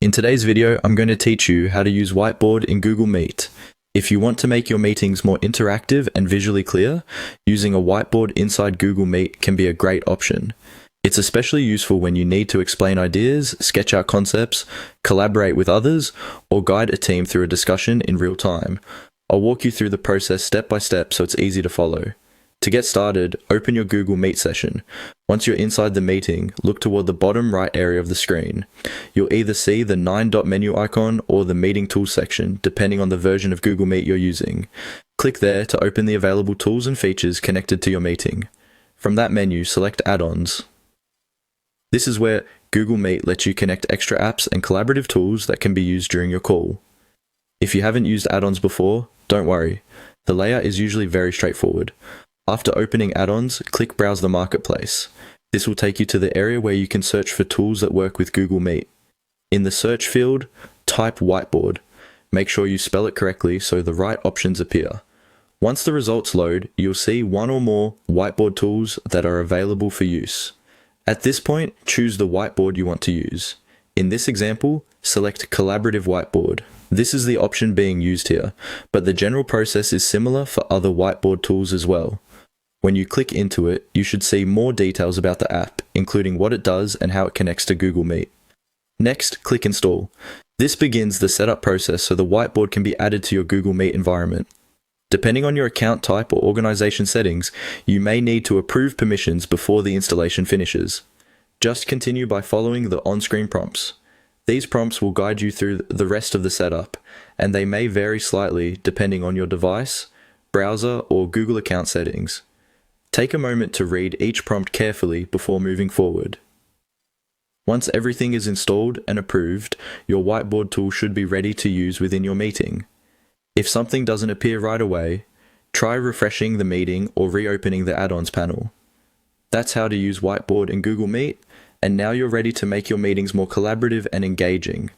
In today's video, I'm going to teach you how to use Whiteboard in Google Meet. If you want to make your meetings more interactive and visually clear, using a whiteboard inside Google Meet can be a great option. It's especially useful when you need to explain ideas, sketch out concepts, collaborate with others, or guide a team through a discussion in real time. I'll walk you through the process step by step so it's easy to follow. To get started, open your Google Meet session. Once you're inside the meeting, look toward the bottom right area of the screen. You'll either see the 9-dot menu icon or the Meeting Tools section, depending on the version of Google Meet you're using. Click there to open the available tools and features connected to your meeting. From that menu, select Add-ons. This is where Google Meet lets you connect extra apps and collaborative tools that can be used during your call. If you haven't used add-ons before, don't worry. The layout is usually very straightforward. After opening add-ons, click Browse the Marketplace. This will take you to the area where you can search for tools that work with Google Meet. In the search field, type Whiteboard. Make sure you spell it correctly so the right options appear. Once the results load, you'll see one or more whiteboard tools that are available for use. At this point, choose the whiteboard you want to use. In this example, select Collaborative Whiteboard. This is the option being used here, but the general process is similar for other whiteboard tools as well. When you click into it, you should see more details about the app, including what it does and how it connects to Google Meet. Next, click Install. This begins the setup process so the whiteboard can be added to your Google Meet environment. Depending on your account type or organization settings, you may need to approve permissions before the installation finishes. Just continue by following the on-screen prompts. These prompts will guide you through the rest of the setup, and they may vary slightly depending on your device, browser, or Google account settings. Take a moment to read each prompt carefully before moving forward. Once everything is installed and approved, your whiteboard tool should be ready to use within your meeting. If something doesn't appear right away, try refreshing the meeting or reopening the add-ons panel. That's how to use Whiteboard in Google Meet, and now you're ready to make your meetings more collaborative and engaging.